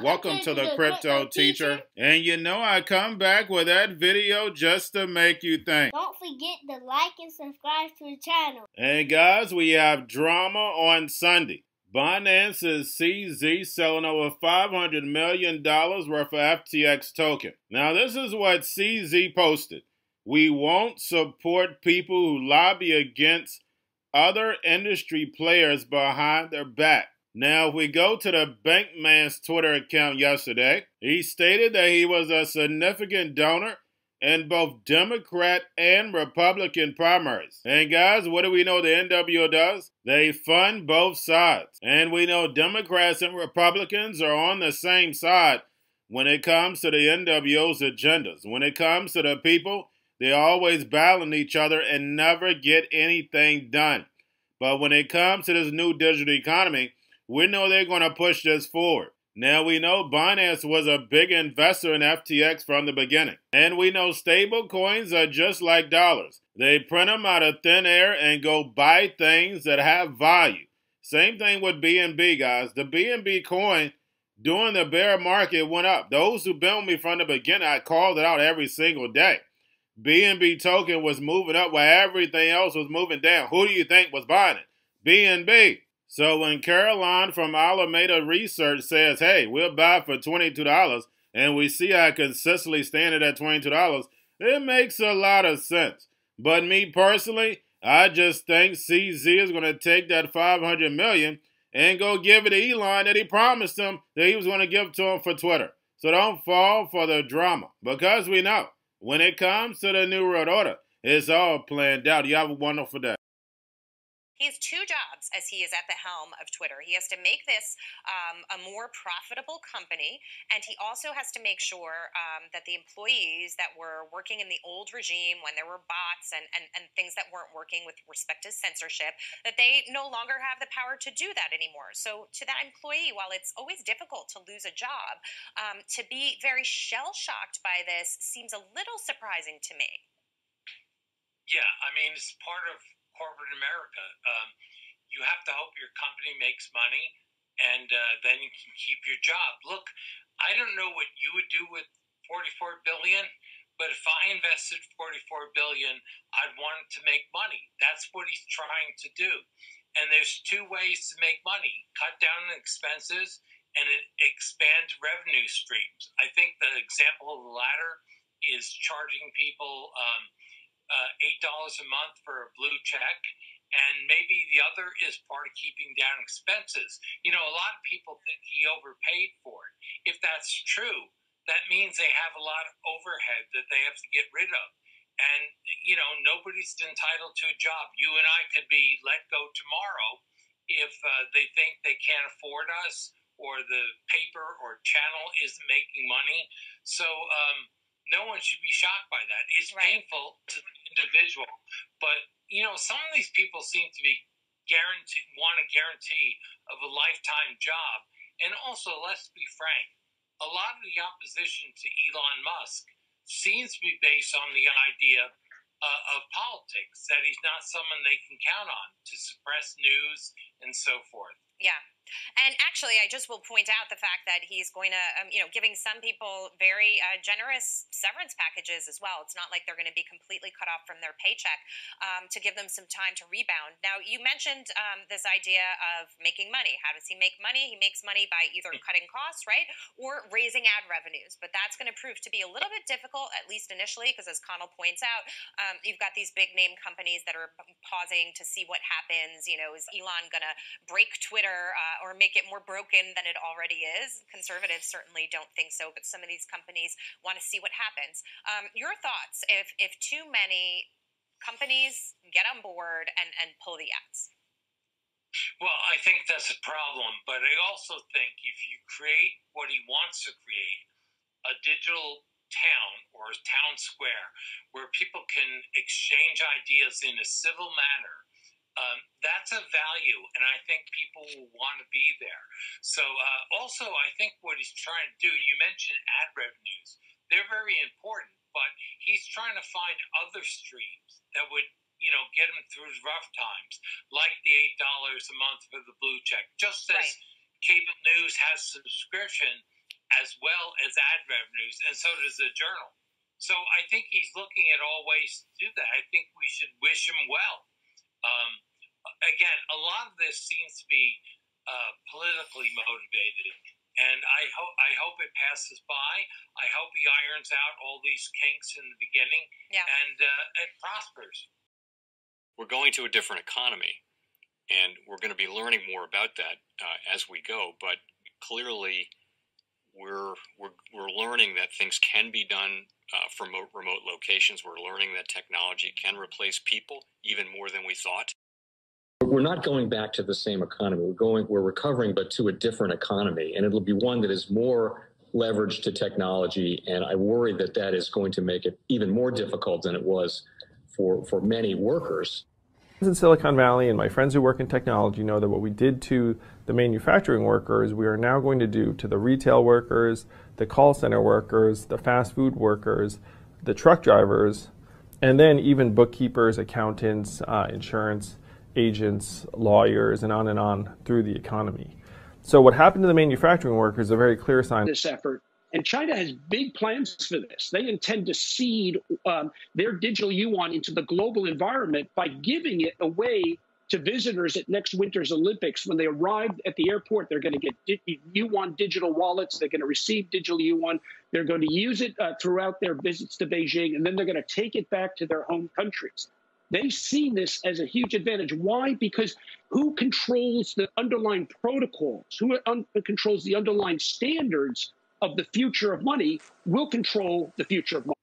Welcome to the Crypto Teacher. And you know I come back with that video just to make you think. Don't forget to like and subscribe to the channel. And guys, we have drama on Sunday. Binance's CZ selling over $500 million worth of FTX token. Now this is what CZ posted. We won't support people who lobby against other industry players behind their back. Now, if we go to the Bankman's Twitter account yesterday, he stated that he was a significant donor in both Democrat and Republican primaries. And guys, what do we know the NWO does? They fund both sides. And we know Democrats and Republicans are on the same side when it comes to the NWO's agendas. When it comes to the people, they always battling each other and never get anything done. But when it comes to this new digital economy, we know they're going to push this forward. Now, we know Binance was a big investor in FTX from the beginning. And we know stable coins are just like dollars. They print them out of thin air and go buy things that have value. Same thing with BNB, guys. The BNB coin during the bear market went up. Those who've been with me from the beginning, I called it out every single day. BNB token was moving up while everything else was moving down. Who do you think was buying it? BNB. So when Caroline from Alameda Research says, hey, we'll buy for $22, and we see I consistently standing at $22, it makes a lot of sense. But me personally, I just think CZ is going to take that $500 million and go give it to Elon that he promised him that he was going to give to him for Twitter. So don't fall for the drama, because we know when it comes to the New World Order, it's all planned out. You have a wonderful day. He has two jobs as he is at the helm of Twitter. He has to make this a more profitable company, and he also has to make sure that the employees that were working in the old regime when there were bots and things that weren't working with respect to censorship, that they no longer have the power to do that anymore. So to that employee, while it's always difficult to lose a job, to be very shell-shocked by this seems a little surprising to me. Yeah, I mean, it's part of corporate America. You have to hope your company makes money, and then you can keep your job. Look, I don't know what you would do with $44 billion, but if I invested $44 billion, I'd want it to make money. That's what he's trying to do. And there's two ways to make money: cut down on expenses and expand revenue streams. I think the example of the latter is charging people $8 a month for a blue check, and maybe the other is part of keeping down expenses. You know, a lot of people think he overpaid for it. If that's true, that means they have a lot of overhead that they have to get rid of. And, you know, nobody's entitled to a job. You and I could be let go tomorrow if they think they can't afford us, or the paper or channel isn't making money. So, no one should be shocked by that. It's painful to the individual, but you know, some of these people seem to be want a guarantee of a lifetime job. And also, let's be frank, a lot of the opposition to Elon Musk seems to be based on the idea of politics, that he's not someone they can count on to suppress news and so forth. Yeah. And actually, I just will point out the fact that he's going to, giving some people very generous severance packages as well. It's not like they're going to be completely cut off from their paycheck to give them some time to rebound. Now, you mentioned this idea of making money. How does he make money? He makes money by either cutting costs, right, or raising ad revenues. But that's going to prove to be a little bit difficult, at least initially, because as Connell points out, you've got these big name companies that are pausing to see what happens. You know, is Elon going to break Twitter or make it more broken than it already is? Conservatives certainly don't think so, but some of these companies want to see what happens. Your thoughts if too many companies get on board and pull the ads? Well, I think that's a problem, but I also think if you create what he wants to create, a digital town or a town square where people can exchange ideas in a civil manner, that's a value, and I think people will want to be there. So also, I think what he's trying to do, you mentioned ad revenues. They're very important, but he's trying to find other streams that would, you know, get him through the rough times, like the $8 a month for the blue check. Just as cable news has subscription, as well as ad revenues, and so does the Journal. So I think he's looking at all ways to do that. I think we should wish him well. Again, a lot of this seems to be politically motivated, and I hope it passes by. I hope he irons out all these kinks in the beginning, and it prospers. We're going to a different economy, and we're going to be learning more about that as we go. But clearly, we're learning that things can be done from remote locations. We're learning that technology can replace people even more than we thought. We're not going back to the same economy. We're recovering, but to a different economy, and it'll be one that is more leveraged to technology. And I worry that that is going to make it even more difficult than it was for many workers. In Silicon Valley, and my friends who work in technology know that what we did to the manufacturing workers, we are now going to do to the retail workers, the call center workers, the fast food workers, the truck drivers, and then even bookkeepers, accountants, insurance agents, lawyers, and on through the economy. So what happened to the manufacturing workers is a very clear sign. This effort. And China has big plans for this. They intend to seed their digital yuan into the global environment by giving it away to visitors at next winter's Olympics. When they arrive at the airport, they're going to get yuan digital wallets. They're going to receive digital yuan. They're going to use it throughout their visits to Beijing, and then they're going to take it back to their home countries. They see this as a huge advantage. Why? Because who controls the underlying protocols, who controls the underlying standards of the future of money will control the future of money.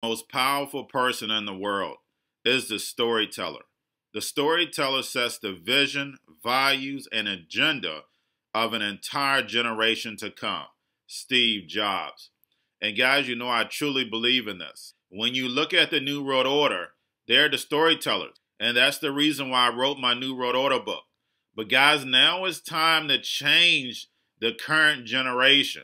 Most powerful person in the world is the storyteller. The storyteller sets the vision, values, and agenda of an entire generation to come. Steve Jobs. And guys, you know I truly believe in this. When you look at the New World Order, they're the storytellers. And that's the reason why I wrote my New World Order book. But guys, now it's time to change the current generation.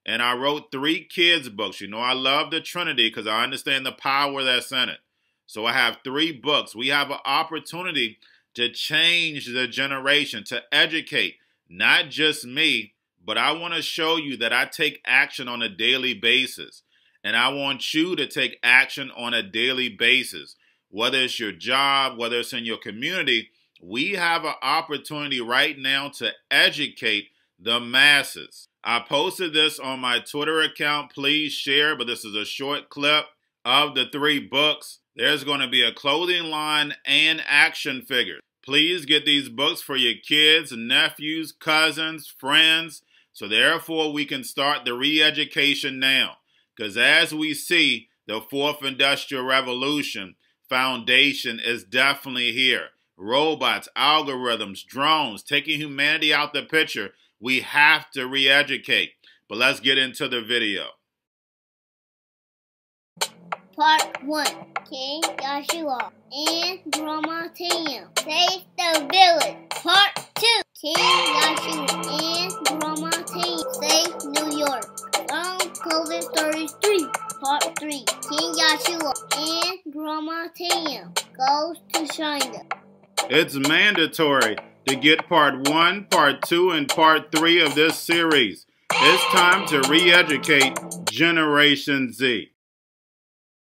And I wrote 3 kids' books. You know I love the Trinity because I understand the power that's in it. So I have 3 books. We have an opportunity to change the generation, to educate, not just me, but I want to show you that I take action on a daily basis. And I want you to take action on a daily basis. Whether it's your job, whether it's in your community, we have an opportunity right now to educate the masses. I posted this on my Twitter account. Please share, but this is a short clip of the 3 books. There's going to be a clothing line and action figures. Please get these books for your kids, nephews, cousins, friends, so therefore we can start the re-education now. Because as we see, the 4th Industrial Revolution foundation is definitely here. Robots, algorithms, drones, taking humanity out the picture. We have to re-educate. But let's get into the video. Part 1. King Joshua and Drama Team Save the Village. Part 2. King Joshua and Drama Team Save New York from COVID-33. Part 3. King Joshua and Drama Team goes to China. It's mandatory to get part 1, part 2, and part 3 of this series. It's time to re-educate Generation Z.